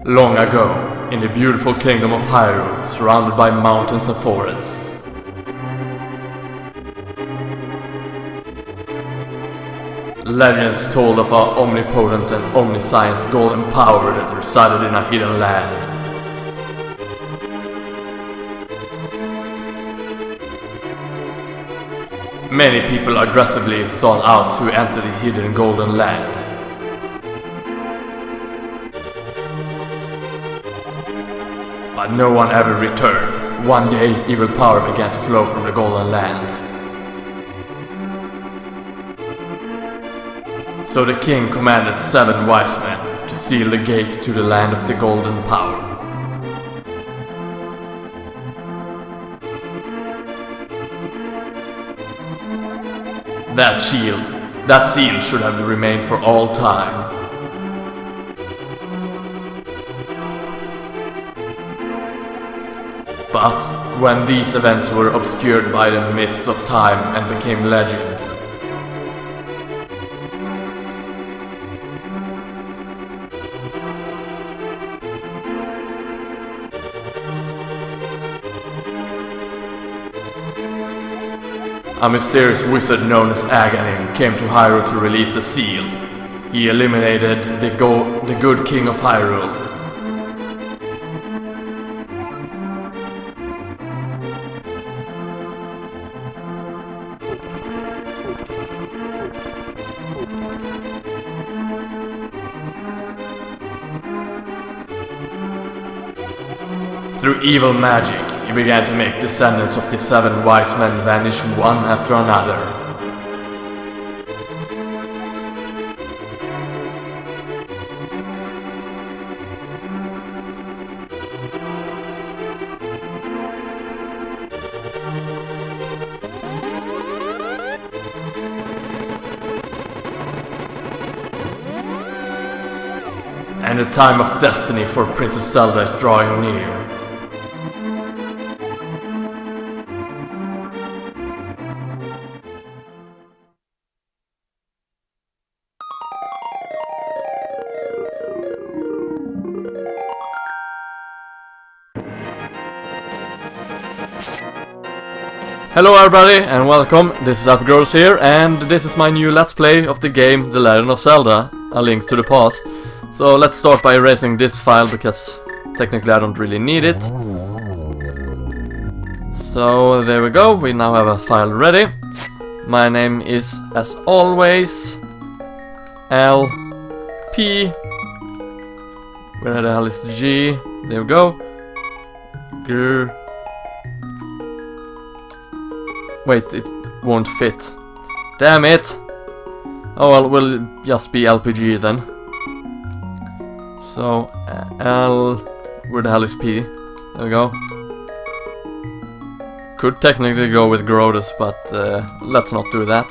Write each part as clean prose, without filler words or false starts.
Long ago, in the beautiful kingdom of Hyrule, surrounded by mountains and forests. Legends told of our omnipotent and omniscience golden power that resided in a hidden land. Many people aggressively sought out to enter the hidden golden land. But no one ever returned. One day, evil power began to flow from the golden land. So the king commanded 7 wise men to seal the gate to the land of the golden power. That seal should have remained for all time. But when these events were obscured by the mist of time and became legend, a mysterious wizard known as Aghanim came to Hyrule to release a seal. He eliminated the good king of Hyrule. Through evil magic, he began to make descendants of the 7 wise men vanish one after another. And the time of destiny for Princess Zelda is drawing near. Hello everybody and welcome, this is LPGrodus here, and this is my new Let's Play of the game The Legend of Zelda, A Link to the Past. So let's start by erasing this file, because technically I don't really need it. So there we go, we now have a file ready. My name is, as always, LP. Where the hell is the G? There we go. Wait, it won't fit. Damn it! Oh well, we'll just be LPG then. So, where the hell is P? There we go. Could technically go with Grodus, but let's not do that.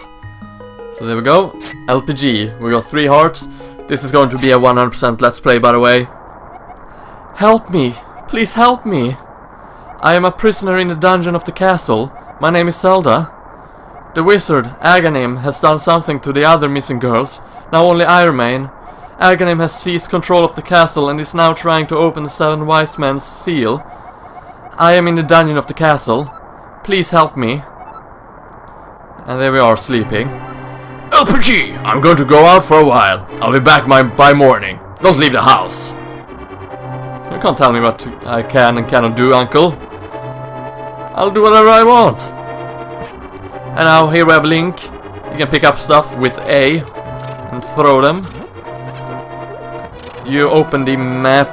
So there we go. LPG, we got 3 hearts. This is going to be a 100% Let's Play, by the way. Help me! Please help me! I am a prisoner in the dungeon of the castle. My name is Zelda. The wizard, Aghanim, has done something to the other missing girls. Now only I remain. Aghanim has seized control of the castle and is now trying to open the 7 wise men's seal. I am in the dungeon of the castle. Please help me. And there we are, sleeping. LPG! I'm going to go out for a while. I'll be back by morning. Don't leave the house. You can't tell me what I can and cannot do, uncle. I'll do whatever I want. And now here we have Link. You can pick up stuff with A and throw them. You open the map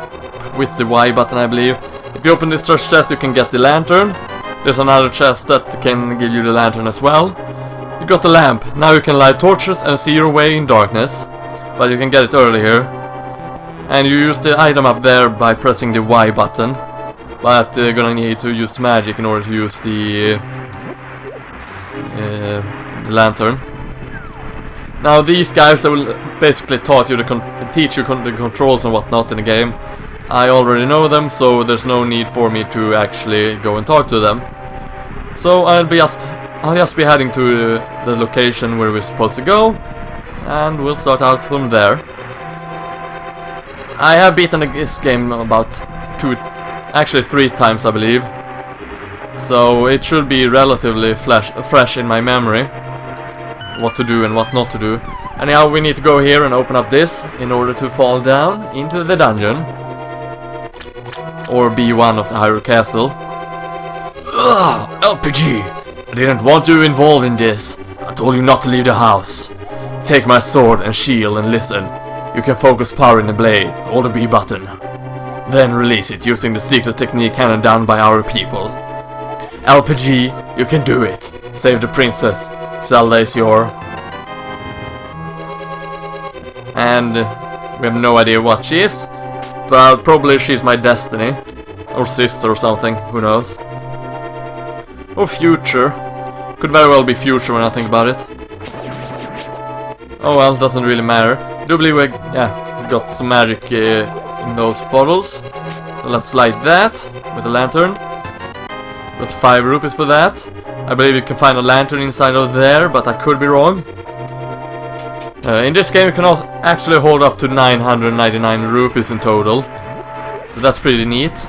with the Y button, I believe. If you open this treasure chest, you can get the lantern. There's another chest that can give you the lantern as well. You got the lamp. Now you can light torches and see your way in darkness. But you can get it early here. And you use the item up there by pressing the Y button. But you're gonna need to use magic in order to use the lantern. Now these guys that will basically teach you the controls and whatnot in the game, I already know them, so there's no need for me to actually go and talk to them. So I'll just be heading to the location where we're supposed to go, and we'll start out from there. I have beaten this game about actually 3 times, I believe. So it should be relatively fresh in my memory. What to do and what not to do. Anyhow, we need to go here and open up this in order to fall down into the dungeon. Or be one of the Hyrule Castle. Ugh, LPG! I didn't want you involved in this. I told you not to leave the house. Take my sword and shield and listen. You can focus power in the blade, hold the B button. Then release it using the secret technique handed down by our people. LPG, you can do it. Save the princess. Zelda is your... And we have no idea what she is. But probably she's my destiny. Or sister or something, who knows. Or future. Could very well be future when I think about it. Oh well, doesn't really matter. I do believe we got some magic in those bottles. So let's light that with a lantern. Got 5 rupees for that. I believe you can find a lantern inside of there, but I could be wrong. In this game you can also actually hold up to 999 rupees in total. So that's pretty neat.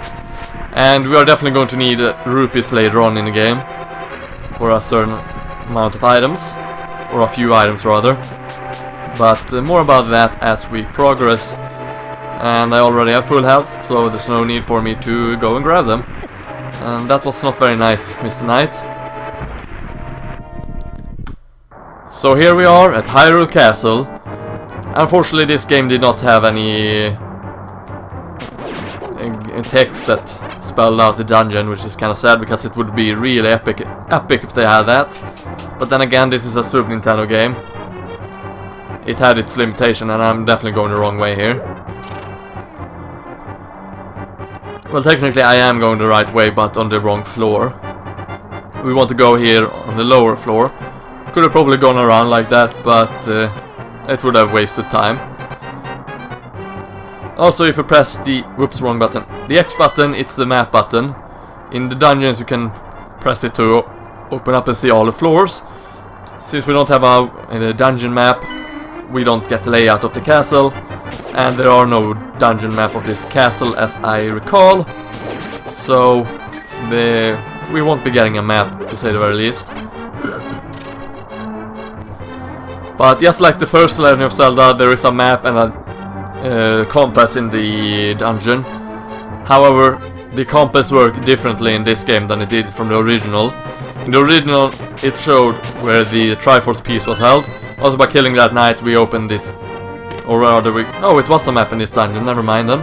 And we are definitely going to need rupees later on in the game. For a certain amount of items. Or a few items rather. But more about that as we progress. And I already have full health, so there's no need for me to go and grab them. And that was not very nice, Mr. Knight. So here we are at Hyrule Castle. Unfortunately this game did not have any text that spelled out the dungeon, which is kind of sad because it would be really epic if they had that. But then again, this is a Super Nintendo game. It had its limitation and I'm definitely going the wrong way here. Well, technically I am going the right way, but on the wrong floor. We want to go here on the lower floor. Could have probably gone around like that, but it would have wasted time. Also, if you press the... whoops, wrong button. The X button, it's the map button. In the dungeons you can press it to open up and see all the floors. Since we don't have a dungeon map, we don't get the layout of the castle. And there are no dungeon map of this castle as I recall. So we won't be getting a map, to say the very least. But just like the first Legend of Zelda, there is a map and a compass in the dungeon. However, the compass worked differently in this game than it did from the original. In the original, it showed where the Triforce piece was held. Also, by killing that knight, we opened this. Or rather, oh, it was a map in this dungeon, never mind then.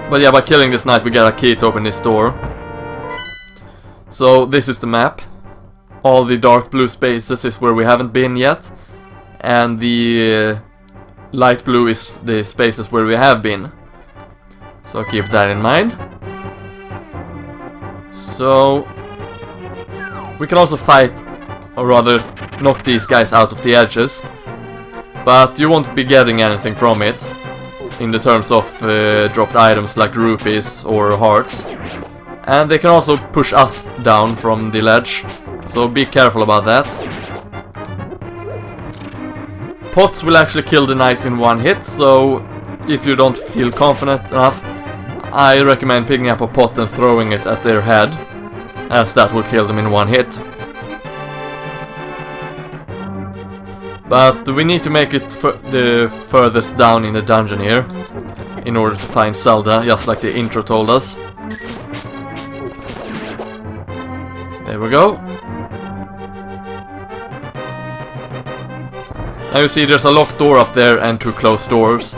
But yeah, by killing this knight, we get a key to open this door. So, this is the map. All the dark blue spaces is where we haven't been yet. And the light blue is the spaces where we have been. So keep that in mind. So we can also fight, or rather knock these guys out of the edges. But you won't be getting anything from it. In the terms of dropped items like rupees or hearts. And they can also push us down from the ledge. So be careful about that. Pots will actually kill the knights in one hit, so if you don't feel confident enough, I recommend picking up a pot and throwing it at their head, as that will kill them in one hit. But we need to make it the furthest down in the dungeon here, in order to find Zelda, just like the intro told us. There we go. Now you see there's a locked door up there and 2 closed doors.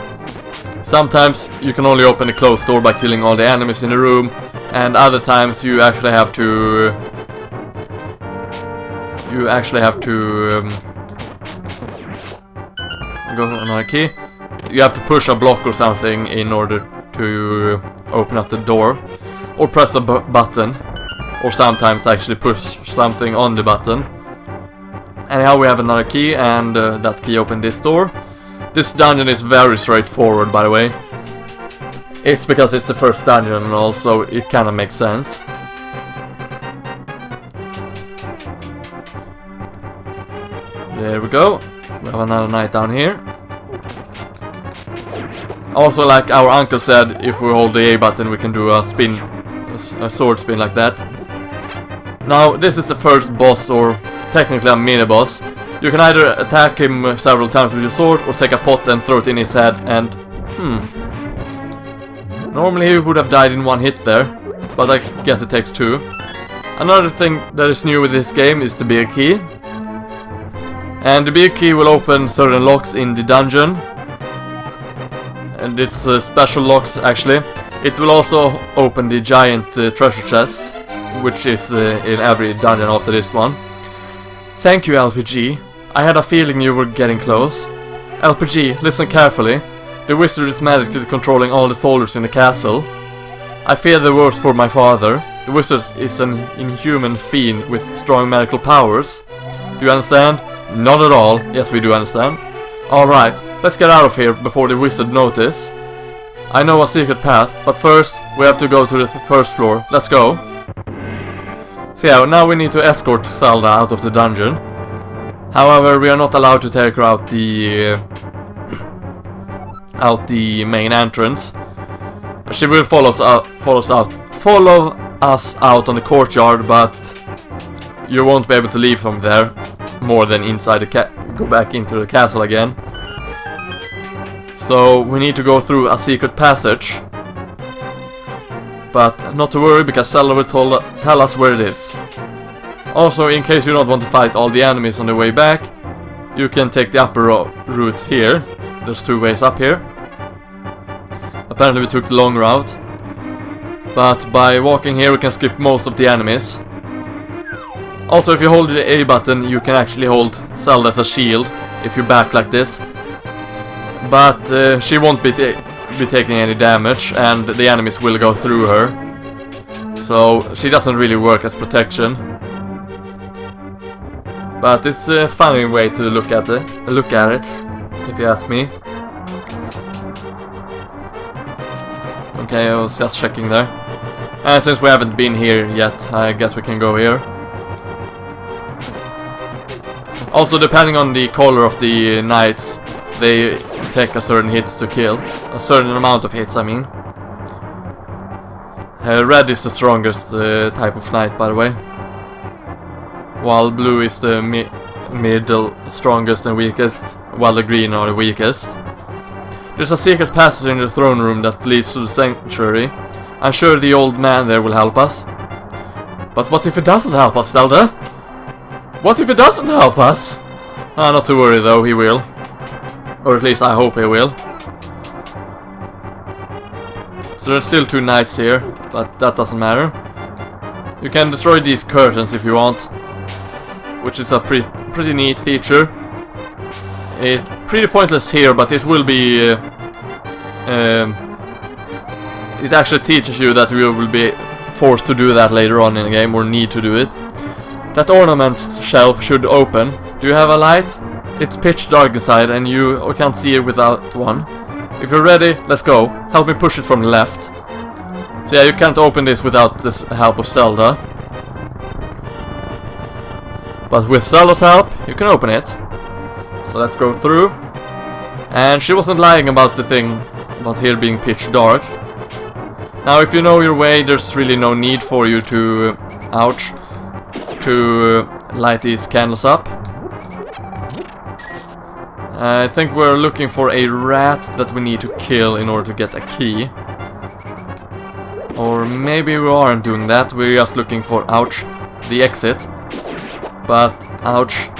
Sometimes you can only open the closed door by killing all the enemies in the room, and other times you actually have to go another key. You have to push a block or something in order to open up the door, or press a button, or sometimes actually push something on the button. Anyhow, we have another key, and that key opened this door. This dungeon is very straightforward, by the way. It's because it's the first dungeon and also it kind of makes sense. There we go. We have another knight down here. Also, like our uncle said, if we hold the A button we can do a spin, a sword spin like that. Now, this is the first boss, or technically a mini-boss. You can either attack him several times with your sword, or take a pot and throw it in his head, and... Normally he would have died in one hit there, but I guess it takes two. Another thing that is new with this game is the big key. And the big key will open certain locks in the dungeon. And it's special locks, actually. It will also open the giant treasure chest, which is in every dungeon after this one. Thank you, LPG. I had a feeling you were getting close. LPG, listen carefully. The wizard is magically controlling all the soldiers in the castle. I fear the worst for my father. The wizard is an inhuman fiend with strong magical powers. Do you understand? Not at all. Yes, we do understand. Alright, let's get out of here before the wizard notices. I know a secret path, but first we have to go to the first floor. Let's go. So yeah, now we need to escort Zelda out of the dungeon. However, we are not allowed to take her out the main entrance. She will follow us out on the courtyard, but you won't be able to leave from there more than inside the go back into the castle again. So we need to go through a secret passage. But not to worry, because Zelda will tell us where it is. Also, in case you don't want to fight all the enemies on the way back, you can take the upper route here. There's two ways up here. Apparently we took the long route. But by walking here we can skip most of the enemies. Also, if you hold the A button, you can actually hold Zelda as a shield if you back like this. But she won't be taking any damage, and the enemies will go through her. So she doesn't really work as protection. But it's a funny way to look at it, if you ask me. Okay, I was just checking there. And since we haven't been here yet, I guess we can go here. Also, depending on the color of the knights, they take a certain hits to kill. A certain amount of hits, I mean. Red is the strongest type of knight, by the way. While blue is the middle, strongest and weakest, while the green are the weakest. There's a secret passage in the throne room that leads to the sanctuary. I'm sure the old man there will help us. But what if he doesn't help us, Zelda? What if he doesn't help us? Not to worry though, he will. Or at least I hope he will. So there's still two knights here, but that doesn't matter. You can destroy these curtains if you want, which is a pretty neat feature. It's pretty pointless here, but it will be... it actually teaches you that you will be forced to do that later on in the game, or need to do it. That ornament shelf should open. Do you have a light? It's pitch dark inside and you can't see it without one. If you're ready, let's go. Help me push it from the left. So yeah, you can't open this without the help of Zelda. But with Zelda's help, you can open it. So let's go through. And she wasn't lying about the thing about here being pitch dark. Now if you know your way, there's really no need for you to... ouch. To light these candles up. I think we're looking for a rat that we need to kill in order to get a key. Or maybe we aren't doing that, we're just looking for, ouch, the exit. But, ouch,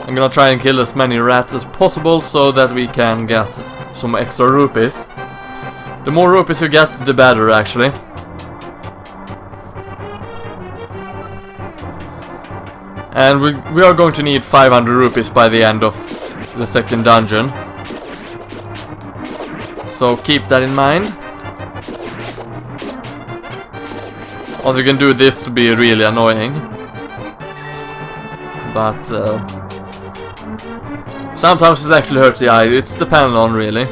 I'm gonna try and kill as many rats as possible so that we can get some extra rupees. The more rupees you get, the better actually. And we are going to need 500 rupees by the end of the second dungeon. So keep that in mind. Also, you can do this to be really annoying. But sometimes it actually hurts the eye. It's dependent on really.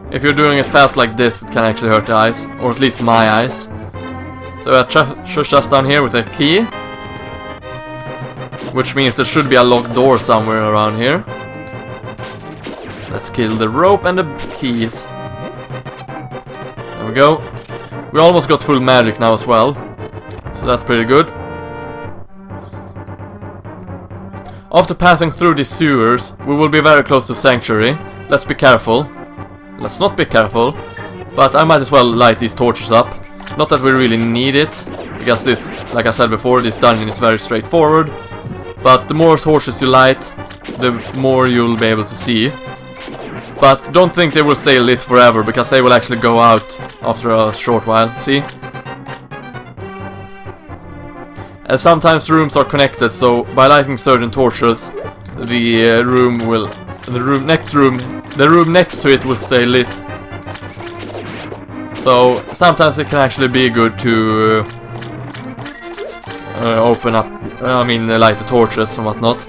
If you're doing it fast like this, it can actually hurt the eyes. Or at least my eyes. So we are just down here with a key. Which means there should be a locked door somewhere around here. Let's kill the rope and the keys. There we go. We almost got full magic now as well, so that's pretty good. After passing through these sewers, we will be very close to Sanctuary. Let's be careful. Let's not be careful, but I might as well light these torches up. Not that we really need it, because this, like I said before, this dungeon is very straightforward. But the more torches you light, the more you'll be able to see. But don't think they will stay lit forever, because they will actually go out after a short while, see? And sometimes rooms are connected, so by lighting certain torches, the room next to it will stay lit. So sometimes it can actually be good to light the torches and whatnot.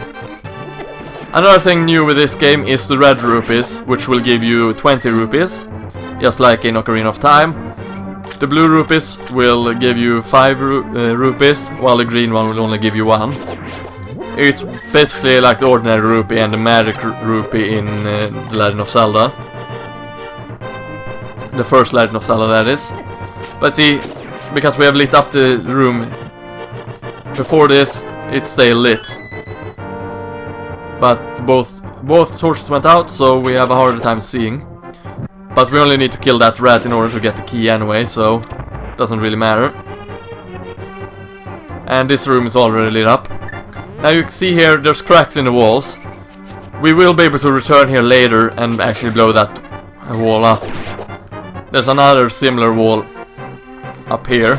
Another thing new with this game is the red rupees, which will give you 20 rupees, just like in Ocarina of Time. The blue rupees will give you 5 rupees, while the green one will only give you 1. It's basically like the ordinary rupee and the magic rupee in The Legend of Zelda. The first Legend of Zelda, that is. But see, because we have lit up the room before this, it stayed lit. But both torches went out, so we have a harder time seeing. But we only need to kill that rat in order to get the key anyway, so doesn't really matter. And this room is already lit up. Now you can see here, there's cracks in the walls. We will be able to return here later and actually blow that wall up. There's another similar wall up here.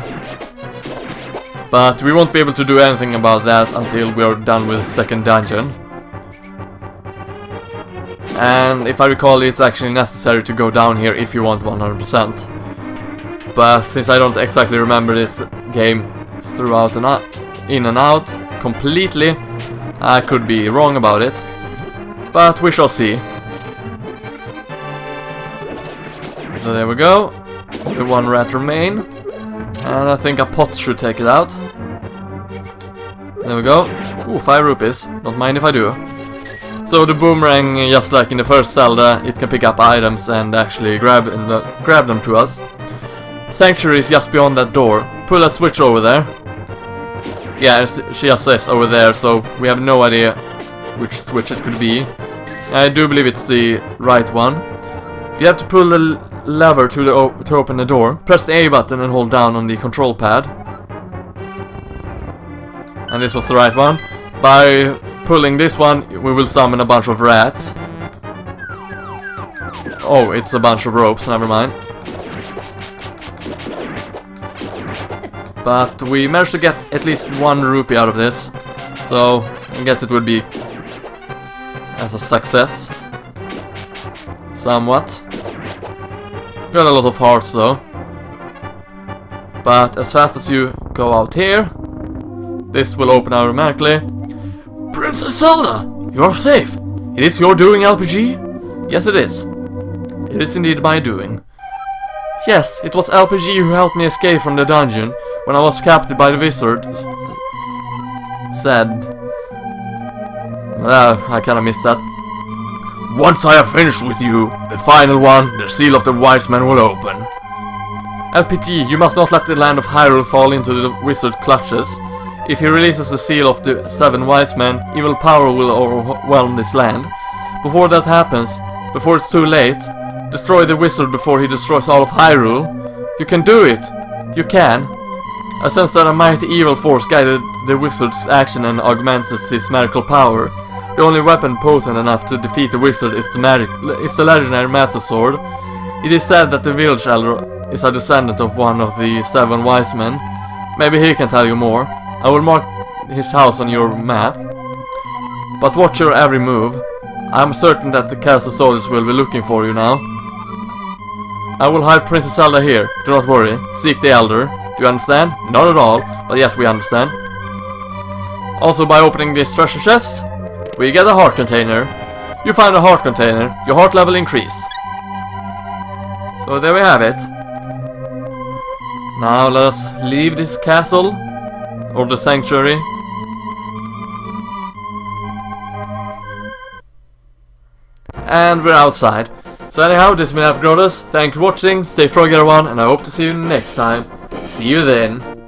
But we won't be able to do anything about that until we are done with the second dungeon. And if I recall, it's actually necessary to go down here if you want 100%. But since I don't exactly remember this game throughout and in and out completely, I could be wrong about it. But we shall see. So there we go. The one rat remain. And I think a pot should take it out. There we go. Ooh, 5 rupees. Don't mind if I do. So the boomerang, just like in the first Zelda, it can pick up items and actually grab them to us. Sanctuary is just beyond that door. Pull that switch over there. Yeah, she just says over there, so we have no idea which switch it could be. I do believe it's the right one. You have to pull the lever to open the door. Press the A button and hold down on the control pad. And this was the right one. By pulling this one, we will summon a bunch of rats. Oh, it's a bunch of ropes, never mind. But we managed to get at least 1 rupee out of this, so I guess it would be as a success. Somewhat. Got a lot of hearts though. But as fast as you go out here, this will open automatically. Princess Zelda! You are safe! It is your doing, LPG? Yes, it is. It is indeed my doing. Yes, it was LPG who helped me escape from the dungeon when I was captured by the wizard. Said. I kinda missed that. Once I have finished with you, the final one, the seal of the wise man will open. LPG, you must not let the land of Hyrule fall into the wizard clutches. If he releases the seal of the 7 wise men, evil power will overwhelm this land. Before that happens, before it's too late, destroy the wizard before he destroys all of Hyrule. You can do it! You can! I sense that a mighty evil force guided the wizard's action and augments his magical power. The only weapon potent enough to defeat the wizard is the legendary Master Sword. It is said that the village elder is a descendant of one of the 7 wise men. Maybe he can tell you more. I will mark his house on your map. But watch your every move. I am certain that the castle soldiers will be looking for you now. I will hide Princess Zelda here. Do not worry. Seek the elder. Do you understand? Not at all, but yes, we understand. Also, by opening this treasure chest, we get a heart container. You find a heart container, your heart level increase. So there we have it. Now let us leave this castle, or the sanctuary. and we're outside. So anyhow, this has been LPGrodus. Thank you for watching, stay froggy everyone, and I hope to see you next time. See you then.